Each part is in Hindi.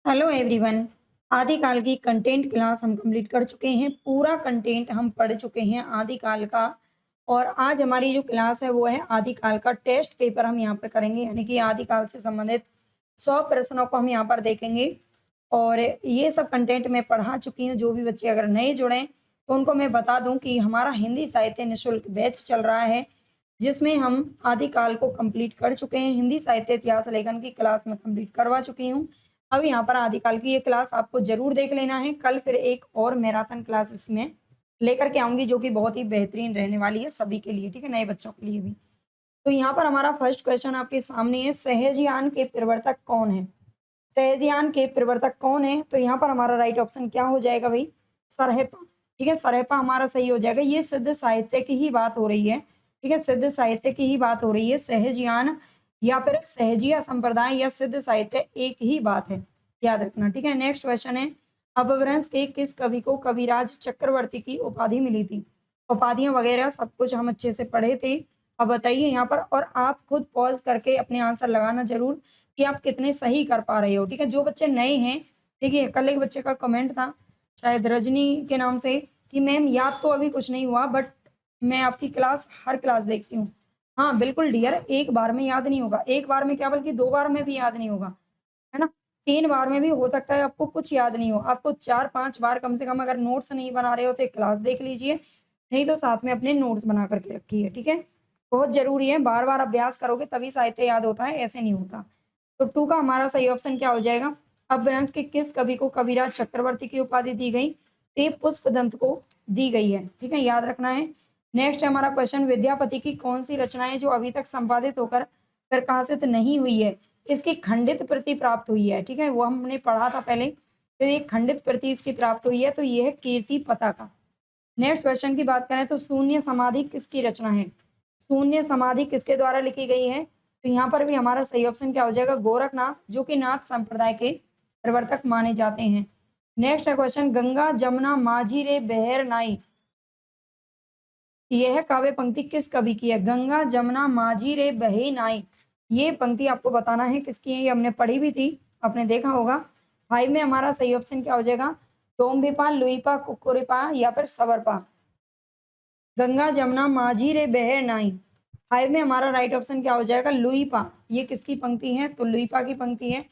Hello everyone. आदिकाल की कंटेंट क्लास हम कंप्लीट कर चुके हैं। पूरा कंटेंट हम पढ़ चुके हैं आदिकाल का। और आज हमारी जो क्लास है वो है आदिकाल का टेस्ट पेपर हम यहाँ पर करेंगे, यानी कि आदिकाल से संबंधित 100 प्रश्नों को हम यहाँ पर देखेंगे। और ये सब कंटेंट मैं पढ़ा चुकी हूँ। जो भी बच्चे अगर नए जुड़े तो उनको मैं बता दूं कि हमारा हिंदी साहित्य निःशुल्क बैच चल रहा है, जिसमें हम आदिकाल को कंप्लीट कर चुके हैं। हिंदी साहित्य इतिहास लेखन की क्लास में कंप्लीट करवा चुकी हूँ। अब यहाँ पर आदिकाल की ये क्लास आपको ज़रूर देख लेना है। कल फिर एक और मैराथन क्लास इसमें लेकर के आऊँगी, जो कि बहुत ही बेहतरीन रहने वाली है सभी के लिए, ठीक है? नए बच्चों के लिए भी। तो यहाँ पर हमारा फर्स्ट क्वेश्चन आपके सामने है, सहजयान के प्रवर्तक कौन है? सहजयान के प्रवर्तक कौन है? तो यहाँ पर हमारा राइट ऑप्शन क्या हो जाएगा भई? सरहपा, ठीक है? सरहपा हमारा सही हो जाएगा। ये सिद्ध साहित्य की ही बात हो रही है, ठीक है? सिद्ध साहित्य की ही बात हो रही है। सहजयान या फिर सहजिया संप्रदाय या सिद्ध साहित्य एक ही बात है, याद रखना, ठीक है? नेक्स्ट क्वेश्चन है, अपभ्रंश के किस कवि को कविराज चक्रवर्ती की उपाधि मिली थी? उपाधियाँ वगैरह सब कुछ हम अच्छे से पढ़े थे। अब बताइए यहाँ पर, और आप खुद पॉज़ करके अपने आंसर लगाना ज़रूर कि आप कितने सही कर पा रहे हो, ठीक है? जो बच्चे नए हैं, देखिए कल एक बच्चे का कमेंट था, शायद रजनी के नाम से, कि मैम याद तो अभी कुछ नहीं हुआ, बट मैं आपकी क्लास हर क्लास देखती हूँ। हाँ, बिल्कुल डियर, एक बार में याद नहीं होगा। एक बार में क्या, बल्कि 2 बार में भी याद नहीं होगा, है ना? 3 बार में भी हो सकता है आपको कुछ याद नहीं हो। आपको 4-5 बार कम से कम अगर नोट्स नहीं बना रहे हो तो एक क्लास देख लीजिए, नहीं तो साथ में अपने नोट्स बना कर के रखिए, ठीक है? बहुत ज़रूरी है, बार-बार अभ्यास करोगे तभी साहित्य याद होता है, ऐसे नहीं होता। तो 2 का हमारा सही ऑप्शन क्या हो जाएगा? अपभ्रंश के किस कवि को कविराज चक्रवर्ती की उपाधि दी गई? ये पुष्पदंत को दी गई है, ठीक है? याद रखना है। नेक्स्ट है हमारा क्वेश्चन, विद्यापति की कौन-सी रचनाएँ जो अभी तक संपादित होकर प्रकाशित नहीं हुई है, इसकी खंडित प्रति प्राप्त हुई है, ठीक है? वो हमने पढ़ा था पहले। तो ये खंडित प्रति इसकी प्राप्त हुई है, तो ये है कीर्ति पताका। नेक्स्ट क्वेश्चन की बात करें तो शून्य समाधि किसकी रचना है? शून्य समाधि किसके द्वारा लिखी गई है? तो यहाँ पर भी हमारा सही ऑप्शन क्या हो जाएगा? गोरखनाथ, जो कि नाथ संप्रदाय के प्रवर्तक माने जाते हैं। नेक्स्ट है क्वेश्चन, गंगा जमुना माझी रे बहर नाई, यह काव्य पंक्ति किस कवि की है? गंगा जमुना माझी रे बहे नाई, ये पंक्ति आपको बताना है किसकी है। ये हमने पढ़ी भी थी, आपने देखा होगा। 5 में हमारा सही ऑप्शन क्या हो जाएगा? टोम्बिपा, लुइपा, कुकुरिपा या फिर सवरपा। गंगा जमुना माझी रे बहर नाई, 5 में हमारा राइट ऑप्शन क्या हो जाएगा? लुइपा। ये किसकी पंक्ति है? तो लुइपा की पंक्ति है।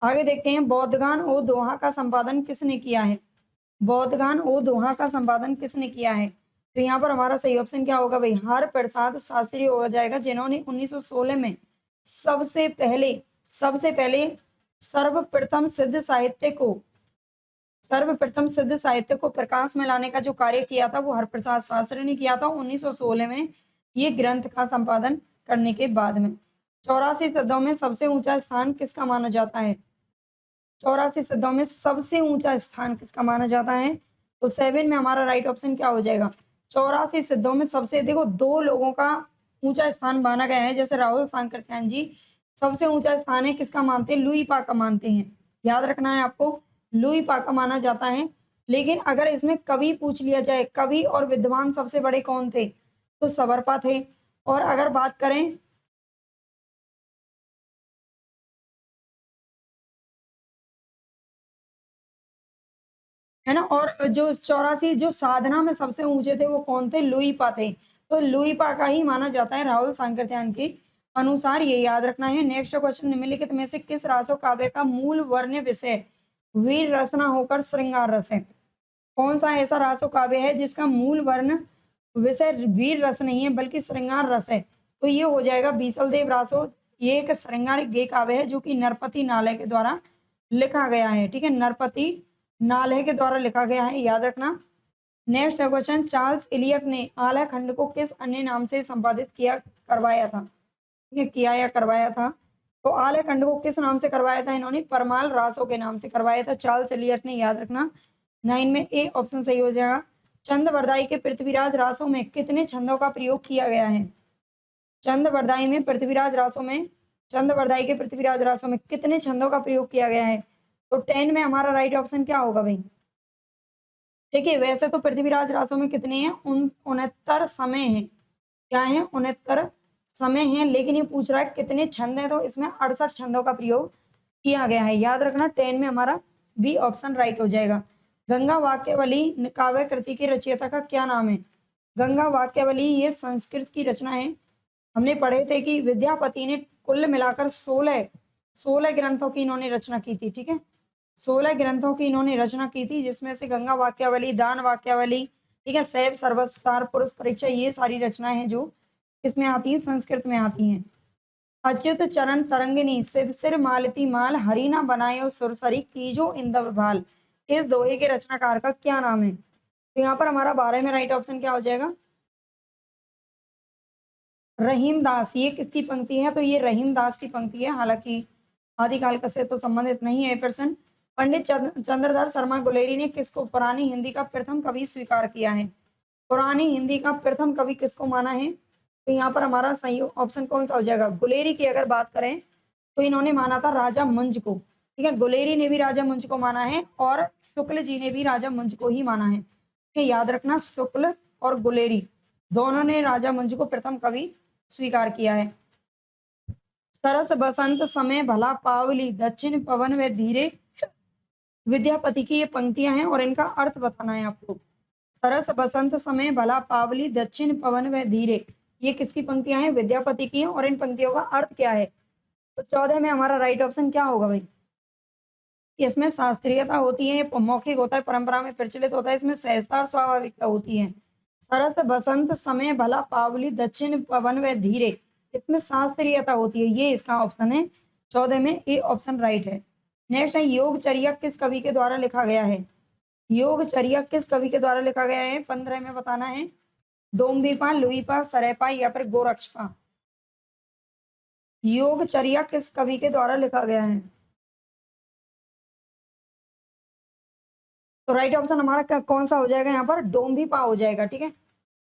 आगे देखते हैं, बौद्धगान ओ दोहा का संपादन किसने किया है? बौद्धगान ओ दोहा का संपादन किसने किया है? तो यहाँ पर हमारा सही ऑप्शन क्या होगा भाई? हरप्रसाद शास्त्री हो जाएगा, जिन्होंने 1916 में सबसे पहले सर्वप्रथम सिद्ध साहित्य को सर्वप्रथम सिद्ध साहित्य को प्रकाश में लाने का जो कार्य किया था वो हरप्रसाद शास्त्री ने किया था 1916 में, ये ग्रंथ का संपादन करने के बाद में। 84 सिद्धों में सबसे ऊंचा स्थान किसका माना जाता है? 84 सिद्धों में सबसे ऊंचा स्थान किसका माना जाता है? तो 7 में हमारा राइट ऑप्शन क्या हो जाएगा? 84 सिद्धों में सबसे, देखो 2 लोगों का ऊंचा स्थान माना गया है, जैसे राहुल सांकृत्यायन जी सबसे ऊंचा स्थान है किसका मानते हैं? लुई पा का मानते हैं। याद रखना है आपको, लुई पा का माना जाता है। लेकिन अगर इसमें कवि पूछ लिया जाए, कवि और विद्वान सबसे बड़े कौन थे? तो सवरपा थे। और अगर बात करें, है ना? और जो 84 जो साधना में सबसे ऊँचे थे वो कौन थे? लुइपा थे। तो लुइपा का ही माना जाता है राहुल सांकृत्यायन के अनुसार, ये याद रखना है। नेक्स्ट क्वेश्चन, निम्नलिखित में से किस रासो काव्य का मूल वर्ण विषय वीर रस ना होकर श्रृंगार रस है? कौन सा ऐसा रासो काव्य है जिसका मूल वर्ण विषय वीर रस नहीं है बल्कि श्रृंगार रस है? तो ये हो जाएगा बीसल देव रासो। ये एक श्रृंगारिक गे काव्य है जो कि नरपति नालय के द्वारा लिखा गया है, ठीक है? नरपति नालय के द्वारा लिखा गया है, याद रखना। नेक्स्ट क्वेश्चन, चार्ल्स इलियट ने आला खंड को किस अन्य नाम से संपादित किया करवाया था? ठीक है, किया या करवाया था। तो आला खंड को किस नाम से करवाया था इन्होंने? परमाल रासो के नाम से करवाया था चार्ल्स इलियट ने, याद रखना। 9 में ए ऑप्शन सही हो जाएगा। चंद के पृथ्वीराज रासों में कितने छंदों का प्रयोग किया गया है? चंद में पृथ्वीराज रासों में चंद के पृथ्वीराज रासों में कितने छंदों का प्रयोग किया गया है? तो 10 में हमारा राइट ऑप्शन क्या होगा भाई? देखिए वैसे तो पृथ्वीराज रासों में कितने हैं? 69 समय हैं। क्या है? 69 समय हैं, लेकिन ये पूछ रहा है कितने छंद हैं, तो इसमें 68 छंदों का प्रयोग किया गया है। याद रखना 10 में हमारा बी ऑप्शन राइट हो जाएगा। गंगा वाक्यावली काव्य कृति के रचयिता का क्या नाम है? गंगा वाक्यावली ये संस्कृत की रचना है। हमने पढ़े थे कि विद्यापति ने कुल मिलाकर 16 ग्रंथों की इन्होंने रचना की थी। ठीक है, 16 ग्रंथों की इन्होंने रचना की थी, जिसमें से गंगा वाक्यावली, दान वाक्यावली, ठीक है, सैव सर्वसार पुरुष परीक्षा, ये सारी रचनाएं हैं जो किसमें आती हैं? संस्कृत में आती हैं। अच्युत चरण तरंगिनी शिव सिर मालती माल हरि ना बनायो सुरसरी कीजो इंदव भाल, इस दोहे के रचनाकार का क्या नाम है? तो यहाँ पर हमारा 12 में राइट ऑप्शन क्या हो जाएगा? रहीम दास। ये किसकी पंक्ति है? तो ये रहीम दास की पंक्ति है। हालांकि आदिकाल का से तो संबंधित नहीं है प्रश्न। पंडित चंद्रधर शर्मा गुलेरी ने किसको पुरानी हिंदी का प्रथम कवि स्वीकार किया है? पुरानी हिंदी का प्रथम कवि किसको माना है? तो यहाँ पर हमारा सही ऑप्शन कौन सा हो जाएगा? गुलेरी की अगर बात करें तो इन्होंने माना था राजा मुंज को। ठीक है, गुलेरी ने भी राजा मुंज को माना है और शुक्ल जी ने भी राजा मुंज को ही माना है। ठीक है, याद रखना शुक्ल और गुलेरी दोनों ने राजा मुंज को प्रथम कवि स्वीकार किया है। सरस बसंत समय भला पावली दक्षिण पवन व धीरे, विद्यापति की ये पंक्तियां हैं और इनका अर्थ बताना है आपको। सरस बसंत समय भला पावली दक्षिण पवन व धीरे, ये किसकी पंक्तियां हैं? विद्यापति की हैं। और इन पंक्तियों का अर्थ क्या है? तो 14 में हमारा राइट ऑप्शन क्या होगा भाई? इसमें शास्त्रीयता होती है, मौखिक होता है, परंपरा में प्रचलित होता है, इसमें सहजता और स्वाभाविकता होती है। सरस बसंत समय भला पावली दक्षिण पवन व धीरे, इसमें शास्त्रीयता होती है, ये इसका ऑप्शन है 14 में, ए ऑप्शन राइट है। नेक्स्ट है योगचर्या किस कवि के द्वारा लिखा गया है? योगचर्या किस कवि के द्वारा लिखा गया है? 15 में बताना है। डोम्बिपा, लुईपा, सरेपा या फिर गोरक्षपा। योगचर्या किस कवि के द्वारा लिखा गया है? तो राइट ऑप्शन हमारा कौन सा हो जाएगा? यहाँ पर डोम्बिपा हो जाएगा। ठीक है,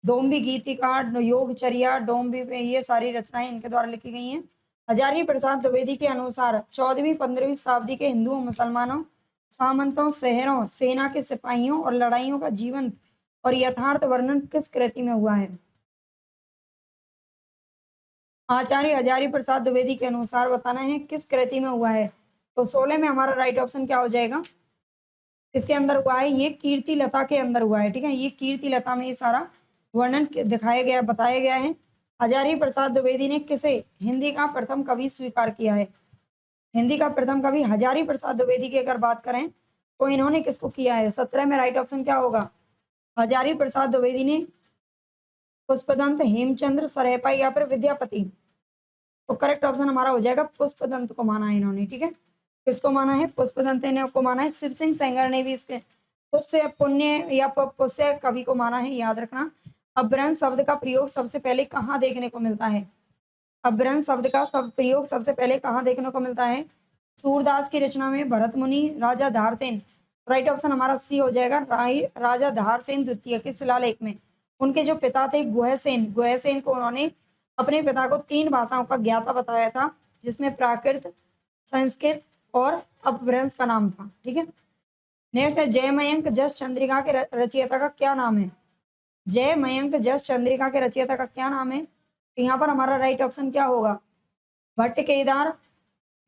डोम्बी गीतिका, योगचर्या, डोम्बी, ये सारी रचनाएं इनके द्वारा लिखी गई हैं। हजारी प्रसाद द्विवेदी के अनुसार 14वीं-15वीं शताब्दी के हिंदुओं, मुसलमानों, सामंतों, शहरों, सेना के सिपाहियों और लड़ाइयों का जीवंत और यथार्थ वर्णन किस कृति में हुआ है? आचार्य हजारी प्रसाद द्विवेदी के अनुसार बताना है किस कृति में हुआ है। तो 16 में हमारा राइट ऑप्शन क्या हो जाएगा? इसके अंदर हुआ है, ये कीर्ति लता के अंदर हुआ है। ठीक है, ये कीर्ति लता में ये सारा वर्णन दिखाया गया, बताया गया है। हजारी प्रसाद द्विवेदी ने किसे हिंदी का प्रथम कवि स्वीकार किया है? हिंदी का प्रथम कवि हजारी प्रसाद द्विवेदी की अगर बात करें तो इन्होंने किसको किया है? 17 में राइट ऑप्शन क्या होगा? हजारी प्रसाद द्विवेदी ने पुष्पदंत, हेमचंद्र, सरेपा या फिर विद्यापति। तो करेक्ट ऑप्शन हमारा हो जाएगा पुष्पदंत को माना है इन्होंने। ठीक है, किसको माना है? पुष्पदंत ने को माना है। शिव सिंह सेंगर ने भी इसके पुष्य पुण्य या पुष्य कवि को माना है। याद रखना अपभ्रंश शब्द का प्रयोग सबसे पहले कहाँ देखने को मिलता है? अपभ्रंश शब्द का प्रयोग सबसे पहले कहाँ देखने को मिलता है? सूरदास की रचना में, भरत मुनि, राजा धारसेन। राइट ऑप्शन हमारा सी हो जाएगा, राजा धारसेन द्वितीय के शिलालेख में। उनके जो पिता थे गुहसेन को उन्होंने अपने पिता को 3 भाषाओं का ज्ञाता बताया था, जिसमें प्राकृत, संस्कृत और अपभ्रंश का नाम था। ठीक है, नेक्स्ट है जयमयंक जस चंद्रिका के रचयिता का क्या नाम है? जयमयंक जस चंद्रिका के रचयिता का क्या नाम है? तो यहाँ पर हमारा राइट ऑप्शन क्या होगा? भट्ट केदार,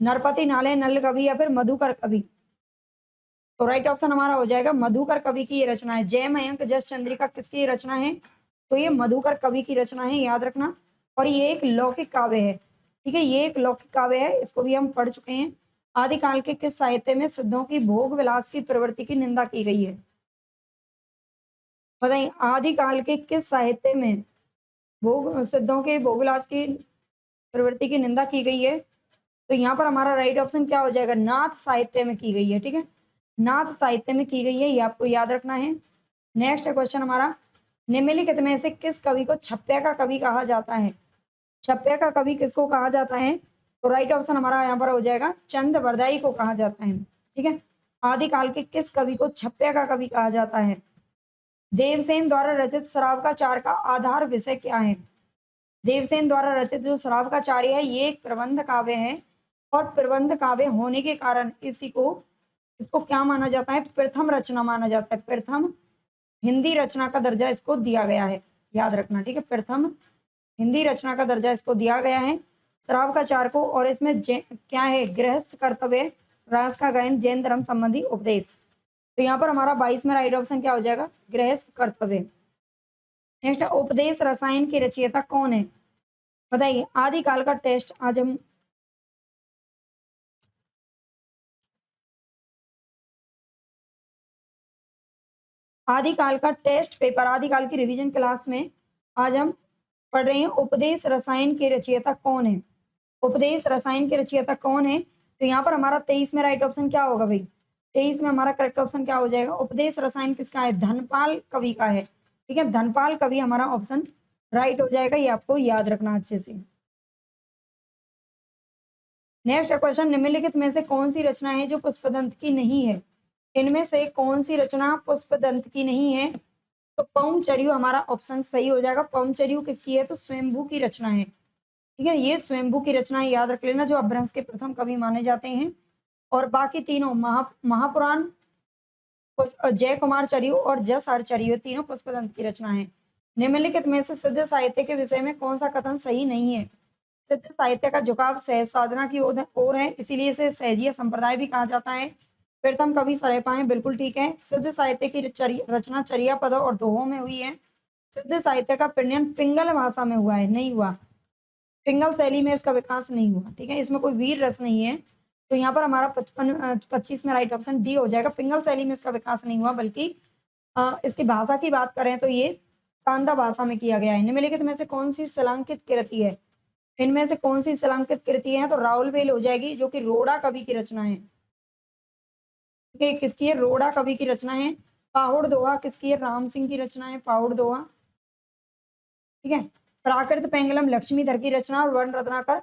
नरपति नाले नल कवि या फिर मधुकर कवि। तो राइट ऑप्शन हमारा हो जाएगा मधुकर कवि की ये रचना है। जयमयंक जस चंद्रिका किसकी रचना है? तो ये मधुकर कवि की रचना है, याद रखना। और ये एक लौकिक काव्य है। ठीक है, ये एक लौकिक काव्य है, इसको भी हम पढ़ चुके हैं। आदिकाल के किस साहित्य में सिद्धों की भोग विलास की प्रवृत्ति की निंदा की गई है? बताइए, आदिकाल के किस साहित्य में सिद्धों के भोग विलास की प्रवृत्ति की निंदा की गई है? तो यहाँ पर हमारा राइट ऑप्शन क्या हो जाएगा? नाथ साहित्य में की गई है। ठीक है, नाथ साहित्य में की गई है, ये आपको याद रखना है। नेक्स्ट क्वेश्चन हमारा, निम्नलिखित में से किस कवि को छप्पे का कवि कहा जाता है? छप्पे का कवि किसको कहा जाता है? तो राइट ऑप्शन हमारा यहाँ पर हो जाएगा चंद बरदाई को कहा जाता है। ठीक है, आदिकाल के किस कवि को छप्पे का कवि कहा जाता है? देवसेन द्वारा रचित श्रावकाचार्य का आधार विषय क्या है? देवसेन द्वारा रचित जो श्रावकाचार्य है ये एक प्रबंध काव्य है, और प्रबंध काव्य होने के कारण इसको क्या माना जाता है? प्रथम रचना माना जाता है। प्रथम हिंदी रचना का दर्जा इसको दिया गया है, याद रखना। ठीक है, प्रथम हिंदी रचना का दर्जा इसको दिया गया है। शराब का चारको, और इसमें क्या है, गृहस्थ कर्तव्य, रास का गायन, जैन धर्म संबंधी उपदेश। तो यहाँ पर हमारा 22 में राइट ऑप्शन क्या हो जाएगा, गृहस्थ कर्तव्य। नेक्स्ट, उपदेश रसायन के रचयिता कौन है, बताइए। आदिकाल का टेस्ट आज हम आदिकाल का टेस्ट पेपर, आदिकाल की रिवीजन क्लास में आज हम पढ़ रहे हैं उपदेश रसायन के रचयिता कौन है। उपदेश रसायन के रचयिता कौन है, तो यहाँ पर हमारा 23 में राइट ऑप्शन क्या होगा भाई, 23 में हमारा करेक्ट ऑप्शन क्या हो जाएगा, उपदेश रसायन किसका है, धनपाल कवि का है। ठीक है, धनपाल कवि हमारा ऑप्शन राइट हो जाएगा, ये आपको याद रखना अच्छे से। नेक्स्ट क्वेश्चन, निम्नलिखित में से कौन सी रचना है जो पुष्पदंत की नहीं है, इनमें से कौन सी रचना पुष्पदंत की नहीं है, तो पौंचर्यू हमारा ऑप्शन सही हो जाएगा। पौंचर्यू किसकी है, तो स्वयंभू की रचना है। ठीक है, ये स्वयंभू की रचना है, याद रख लेना, जो अपभ्रंश के प्रथम कवि माने जाते हैं। और बाकी तीनों महापुराण, जय कुमार चर्यू और जस चर्यू, तीनों पुष्पदंत की रचना है। निम्नलिखित में से सिद्ध साहित्य के विषय में कौन सा कथन सही नहीं है, सिद्ध साहित्य का झुकाव सहज साधना की ओर है, इसीलिए इसे सहजीय संप्रदाय भी कहा जाता है। प्रथम कवि सरयपा है, बिल्कुल ठीक है। सिद्ध साहित्य की रचना चर्या पदों और दोहों में हुई है। सिद्ध साहित्य का प्रणयन पिंगल भाषा में हुआ है, नहीं हुआ, पिंगल शैली में इसका विकास नहीं हुआ। ठीक है, इसमें कोई वीर रस नहीं है, तो यहाँ पर हमारा 25 में राइट ऑप्शन डी हो जाएगा। पिंगल शैली में इसका विकास नहीं हुआ, बल्कि इसकी भाषा की बात करें तो ये सांदा भाषा में किया गया है। निम्नलिखित में से कौन सी शिलांकित कृति है, इनमें से कौन सी शिलांकित कृति है, तो राउलवेल हो जाएगी, जो कि रोड़ा कवि की रचना है। ठीक है, किसकी है, रोड़ा कवि की रचना है। पाहुड़ दोहा किसकी है, राम सिंह की रचना है, पाहुड़ दोहा। ठीक है, प्राकृत पेंगलम लक्ष्मीधर की रचना, और वर्ण रत्नाकर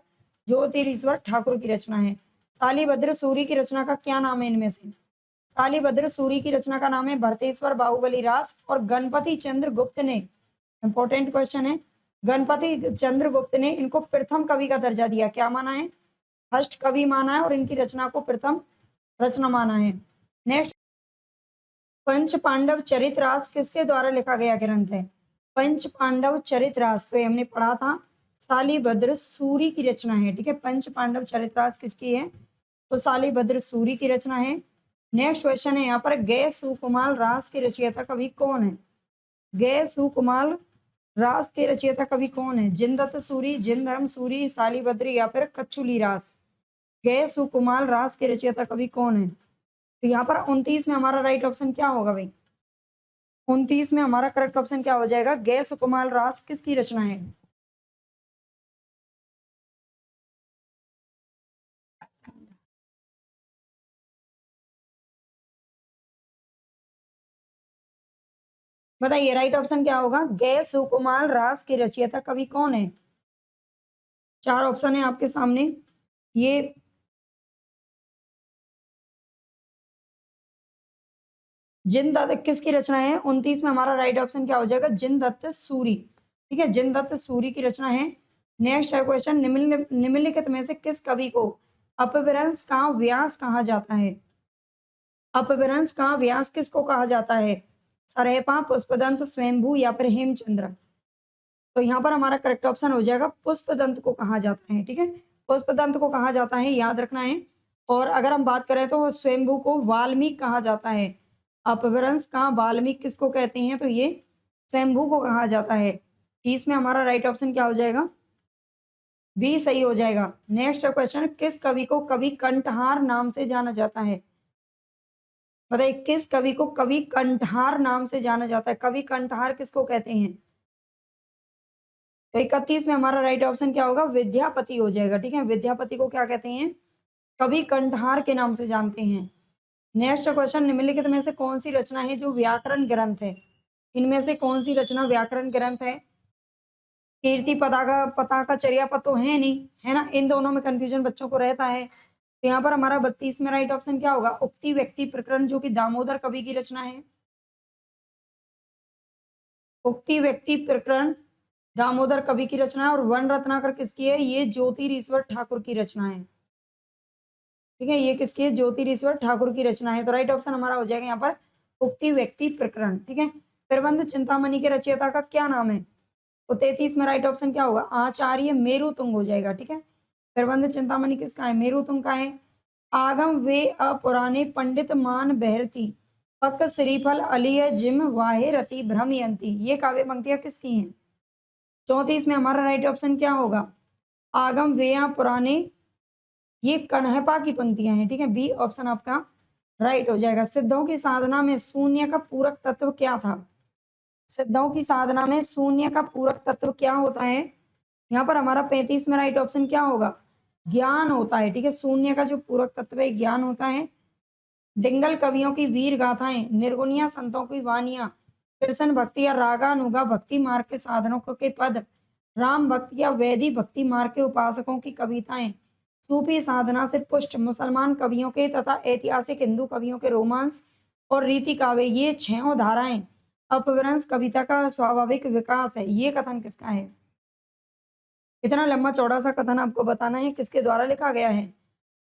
ज्योतिरीश्वर ठाकुर की रचना है। शालिभद्र सूरी की रचना का क्या नाम है इनमें से, शालिभद्र सूरी की रचना का नाम है भरतेश्वर बाहुबली रास। और गणपति चंद्र गुप्त ने, इंपॉर्टेंट क्वेश्चन है, गणपति चंद्र गुप्त ने इनको प्रथम कवि का दर्जा दिया, क्या माना है, फर्स्ट कवि माना है, और इनकी रचना को प्रथम रचना माना है। नेक्स्ट, पंच पांडव चरितरास किसके द्वारा लिखा गया ग्रंथ है, पंच पांडव चरितरास, तो हमने पढ़ा था शालिभद्र सूरी की रचना है। ठीक है, पंच पांडव चरितरास किसकी है, तो शालिभद्र सूरी की रचना है। नेक्स्ट क्वेश्चन है यहाँ पर, गय सुकुमार रास के रचयिता कवि कौन है, गय सुकुमार रास के रचयिता कवि कौन है, जिनदत्त सूरी, जिन धर्म सूरी, शालिभद्र, या फिर कच्चुली रास। गय सुकुमार रास के रचयिता कवि कौन है, तो यहाँ पर 29 में हमारा राइट ऑप्शन क्या होगा भाई, 29 में हमारा करेक्ट ऑप्शन क्या हो जाएगा, गय सुकुमार रास किसकी रचना है। बताइए राइट ऑप्शन क्या होगा, गय सुकुमार रास के रचयिता कवि कौन है। चार ऑप्शन है आपके सामने, ये जिन दत्त किसकी रचना है, 29 में हमारा राइट ऑप्शन क्या हो जाएगा, जिन दत्त सूरी। ठीक है, जिन दत्त सूरी की रचना है। नेक्स्ट है क्वेश्चन, निम्नलिखित में से किस कवि को अपभ्रंश का व्यास कहा जाता है, अपभ्रंश का व्यास किसको कहा जाता है, सरयपा, पुष्पदंत, स्वयंभू, या फिर हेमचंद्र। तो यहाँ पर हमारा करेक्ट ऑप्शन हो जाएगा पुष्पदंत को कहा जाता है। ठीक है, पुष्पदंत को कहा जाता है, याद रखना है। और अगर हम बात करें तो स्वयंभू को वाल्मीकि कहा जाता है। अपभ्रंश का वाल्मीकि किसको कहते हैं, तो ये स्वयंभू को कहा जाता है। इसमें हमारा राइट ऑप्शन क्या हो जाएगा, बी सही हो जाएगा। नेक्स्ट क्वेश्चन, किस कवि को कवि कंठहार नाम से जाना जाता है, बताइए किस कवि को कवि कंठहार नाम से जाना जाता है, कवि कंठहार किसको कहते हैं। तो 31 में हमारा राइट ऑप्शन क्या होगा, विद्यापति हो जाएगा। ठीक है, विद्यापति को क्या कहते हैं, कवि कंठहार के नाम से जानते हैं। नेक्स्ट क्वेश्चन, निम्नलिखित में से कौन सी रचना है जो व्याकरण ग्रंथ है, इनमें से कौन सी रचना व्याकरण ग्रंथ है। कीर्ति पताका चर्यापद तो है नहीं, है ना, इन दोनों में कंफ्यूजन बच्चों को रहता है। तो यहाँ पर हमारा 32 में राइट ऑप्शन क्या होगा, उक्ति व्यक्ति प्रकरण, जो कि दामोदर कवि की रचना है। उक्ति व्यक्ति प्रकरण दामोदर कवि की रचना है। और वन रत्नाकर किसकी है, ये ज्योतिरीश्वर ठाकुर की रचना है। ठीक है, ये किसकी है, ज्योतिरीश्वर ठाकुर की रचना है। तो राइट ऑप्शन हमारा हो जाएगा यहाँ पर उक्ति व्यक्ति प्रकरण। ठीक है, प्रबंध चिंतामणि के रचयिता का क्या नाम है, तो 33 में राइट ऑप्शन क्या होगा, आचार्य मेरुतुंग हो जाएगा। ठीक है, प्रबंध चिंतामणि किसका है? मेरुतुंग का है। आगम वे पुराने पंडित मान बहरती, पक श्रीफल अलिय जिम वाहे रति भ्रमयंती। ये काव्य पंक्तियां किसकी हैं? 34 में हमारा राइट ऑप्शन क्या होगा? आगम वे पुराने, ये कन्हपा की पंक्तियां हैं, ठीक है। बी ऑप्शन आपका राइट हो जाएगा। सिद्धों की साधना में शून्य का पूरक तत्व क्या था? सिद्धों की साधना में शून्य का पूरक तत्व क्या होता है? यहाँ पर हमारा 35 में राइट ऑप्शन क्या होगा? ज्ञान होता है, ठीक है। शून्य का जो पूरक तत्व है ज्ञान होता है। डिंगल कवियों की वीर गाथाएं, निर्गुणिया संतों की वानियां, कृष्ण भक्ति या रागानुगा भक्ति मार्ग के साधनों के पद, राम भक्ति या वैदी भक्ति मार्ग के उपासकों की कविताएं, सूफी साधना से पुष्ट मुसलमान कवियों के तथा ऐतिहासिक हिंदू कवियों के रोमांस और रीति काव्य, ये छहों धाराएं अपभ्रंश कविता का स्वाभाविक विकास है। ये कथन किसका है? इतना लंबा चौड़ा सा कथन आपको बताना है किसके द्वारा लिखा गया है।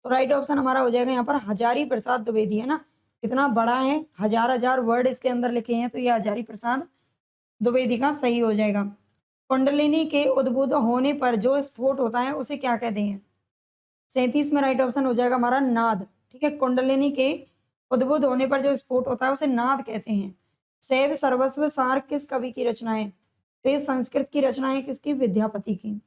तो राइट ऑप्शन हमारा हो जाएगा यहाँ पर हजारी प्रसाद द्विवेदी, है ना। कितना बड़ा है, हजार हजार वर्ड इसके अंदर लिखे हैं, तो ये हजारी प्रसाद द्विवेदी का सही हो जाएगा। कुंडलिनी के उद्बुद्ध होने पर जो स्फोट होता है उसे क्या कहते हैं? 37 में राइट ऑप्शन हो जाएगा हमारा नाद, ठीक है। कुंडलिनी के उद्बुद्ध होने पर जो स्फोट होता है उसे नाद कहते हैं। शैव सर्वस्व सार किस कवि की रचना है? तो ये संस्कृत की रचना है, किसकी? विद्यापति की।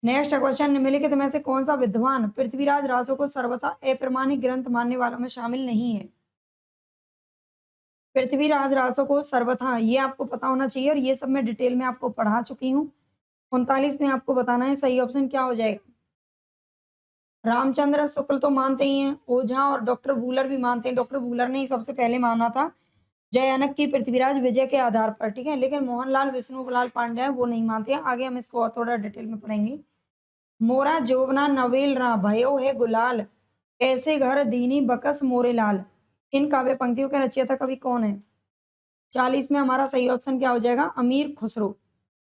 नेक्स्ट क्वेश्चन, निम्नलिखित में से कौन सा विद्वान पृथ्वीराज रासो को सर्वथा अप्रमाणिक ग्रंथ मानने वालों में शामिल नहीं है? पृथ्वीराज रासो को सर्वथा, ये आपको पता होना चाहिए और ये सब मैं डिटेल में आपको पढ़ा चुकी हूँ। 39 में आपको बताना है सही ऑप्शन क्या हो जाएगा। रामचंद्र शुक्ल तो मानते ही हैं, ओझा और डॉक्टर वूलर भी मानते हैं। डॉक्टर वूलर ने ही सबसे पहले माना था जयानक की पृथ्वीराज विजय के आधार पर, ठीक है। लेकिन मोहनलाल विष्णुलाल पांड्या वो नहीं मानते हैं। आगे हम इसको और थोड़ा डिटेल में पढ़ेंगे। मोरा जोवना नवेल रा भयो है गुलाल, ऐसे घर दीनी बकस मोरे लाल। इन काव्य पंक्तियों के रचयिता कवि कौन है? 40 में हमारा सही ऑप्शन क्या हो जाएगा? अमीर खुसरो,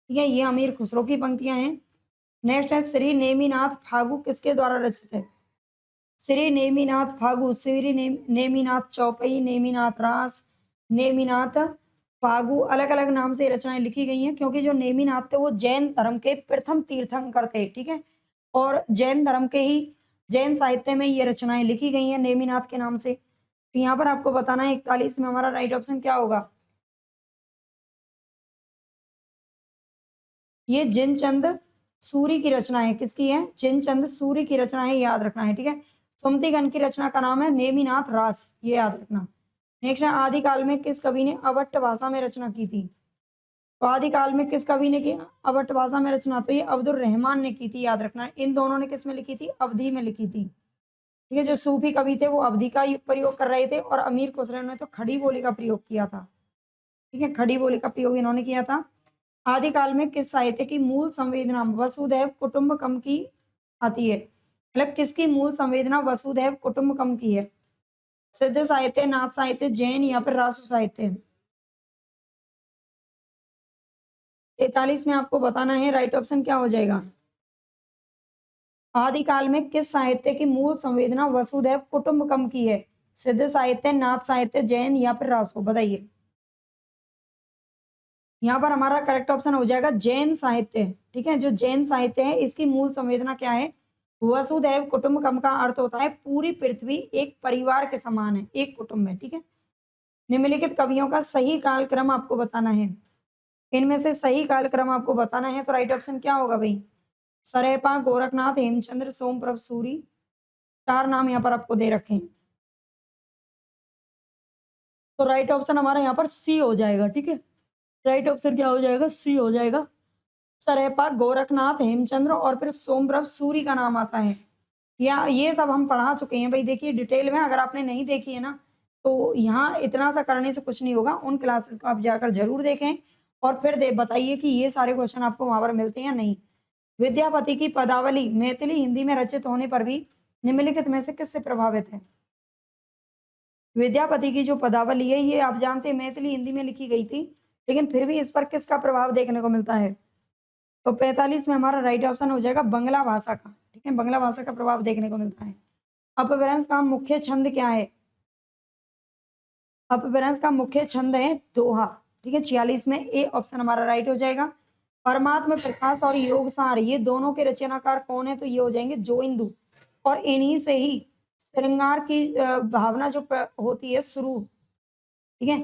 ठीक है। ये अमीर खुसरो की पंक्तियां हैं। नेक्स्ट है श्री नेमिनाथ फागु किसके द्वारा रचित है? श्री नेमिनाथ फागु, श्री नेमिनाथ चौपई, नेमिनाथ रास, नेमिनाथ फागु, अलग अलग नाम से रचनाएं लिखी गई हैं, क्योंकि जो नेमिनाथ थे वो जैन धर्म के प्रथम तीर्थंकर थे, ठीक है। और जैन धर्म के ही जैन साहित्य में ये रचनाएं लिखी गई हैं नेमिनाथ के नाम से। तो यहाँ पर आपको बताना है 41 में हमारा राइट ऑप्शन क्या होगा? ये जिनचंद सूरी की रचना है, किसकी है? जिनचंद सूरी की रचना है, याद रखना है, ठीक है। सुमतिगन की रचना का नाम है नेमिनाथ रास, ये याद रखना। नेक्स्ट है आदिकाल में किस कवि ने अवट्ट भाषा में रचना की थी? तो आदिकाल में किस कवि ने की अवट्ट भाषा में रचना? तो ये अब्दुल रहमान ने की थी, याद रखना। इन दोनों ने किस में लिखी थी? अवधी में लिखी थी, ठीक है। जो सूफी कवि थे वो अवधी का प्रयोग कर रहे थे और अमीर खुसरो ने तो खड़ी बोली का प्रयोग किया था, ठीक है। खड़ी बोली का प्रयोग इन्होंने किया था। आदिकाल में किस साहित्य की मूल संवेदना वसुधैव कुटुंबकम की आती है? मतलब किसकी मूल संवेदना वसुधैव कुटुंबकम की है? सिद्ध साहित्य, नाथ साहित्य, जैन या फिर रासु साहित्य? 43 में आपको बताना है राइट ऑप्शन क्या हो जाएगा। आदिकाल में किस साहित्य की मूल संवेदना वसुधैव कुटुंबकम की है? सिद्ध साहित्य, नाथ साहित्य, जैन या फिर रासु? बताइए। यहाँ पर हमारा करेक्ट ऑप्शन हो जाएगा जैन साहित्य, ठीक है। जो जैन साहित्य है इसकी मूल संवेदना क्या है? वसुधैव कुटुंबकम का अर्थ होता है पूरी पृथ्वी एक परिवार के समान है, एक कुटुंब है, ठीक है। निम्नलिखित कवियों का सही कालक्रम आपको बताना है। इनमें से सही कालक्रम आपको बताना है, तो राइट ऑप्शन क्या होगा भाई? सरेपा, गोरखनाथ, हेमचंद्र, सोमप्रभ सूरी, 4 नाम यहाँ पर आपको दे रखे हैं। तो राइट ऑप्शन हमारा यहाँ पर सी हो जाएगा, ठीक है। राइट ऑप्शन क्या हो जाएगा? सी हो जाएगा। सरेपा, गोरखनाथ, हेमचंद्र और फिर सोमप्रभ सूरी का नाम आता है। या ये सब हम पढ़ा चुके हैं भाई, देखिए डिटेल में। अगर आपने नहीं देखी है ना तो यहाँ इतना सा करने से कुछ नहीं होगा। उन क्लासेस को आप जाकर जरूर देखें और फिर बताइए कि ये सारे क्वेश्चन आपको वहां पर मिलते हैं या नहीं। विद्यापति की पदावली मैथिली हिंदी में रचित होने पर भी निम्नलिखित में से किससे प्रभावित है? विद्यापति की जो पदावली है ये आप जानते हैं मैथिली हिंदी में लिखी गई थी, लेकिन फिर भी इस पर किसका प्रभाव देखने को मिलता है? तो 45 में हमारा राइट ऑप्शन हो जाएगा बंगला भाषा का, ठीक है। बंगला भाषा का प्रभाव देखने को मिलता है। अपभ्रंश का मुख्य छंद क्या है? अपभ्रंश का मुख्य छंद है दोहा, ठीक है। 46 में ए ऑप्शन हमारा राइट हो जाएगा। परमात्मा प्रकाश और योग सार, ये दोनों के रचनाकार कौन है? तो ये हो जाएंगे जोइंदू। और इन्हीं से ही श्रृंगार की भावना जो होती है शुरू, ठीक है,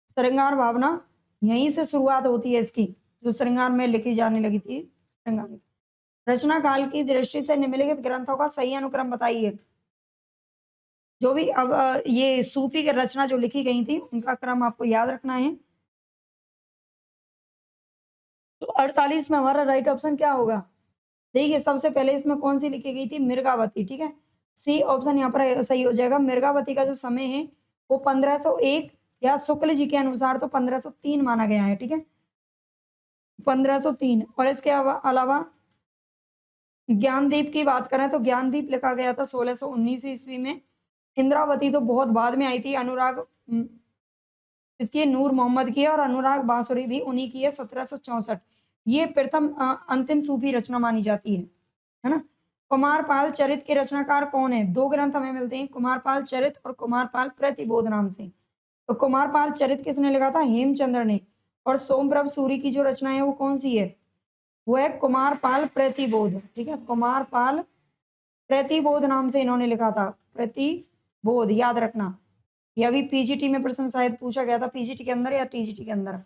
श्रृंगार भावना यहीं से शुरुआत होती है इसकी, जो श्रृंगार में लिखी जाने लगी थी श्रृंगार। रचना काल की दृष्टि से निम्नलिखित ग्रंथों का सही अनुक्रम बताइए। जो भी अब ये सूफी की रचना जो लिखी गई थी उनका क्रम आपको याद रखना है। तो 48 में हमारा राइट ऑप्शन क्या होगा? देखिए सबसे पहले इसमें कौन सी लिखी गई थी? मृगावती, ठीक है, सी ऑप्शन यहाँ पर सही हो जाएगा। मृगावती का जो समय है वो 1501 या शुक्ल जी के अनुसार तो 1503 माना गया है, ठीक है, 1503। और इसके अलावा ज्ञानदीप की बात करें तो ज्ञानदीप लिखा गया था 1619 ईस्वी में। इंद्रावती तो बहुत बाद में आई थी। अनुराग इसकी नूर मोहम्मद की है और अनुराग बांसुरी भी उन्हीं की है, 1764। ये प्रथम अंतिम सूफी रचना मानी जाती है ना। कुमारपाल चरित के रचनाकार कौन है? दो ग्रंथ हमें मिलते हैं, कुमारपाल चरित और कुमारपाल प्रतिबोध नाम से। तो कुमारपाल चरित किसने लिखा था? हेमचंद्र ने। और सोमप्रभ सूरी की जो रचना है वो कौन सी है? वो है कुमारपाल प्रतिबोध, ठीक है, कुमारपाल प्रतिबोध नाम से इन्होंने लिखा था। प्रतिबोध याद रखना। यह भी पीजीटी में प्रश्न शायद पूछा गया था, पीजीटी के अंदर या टीजीटी के अंदर।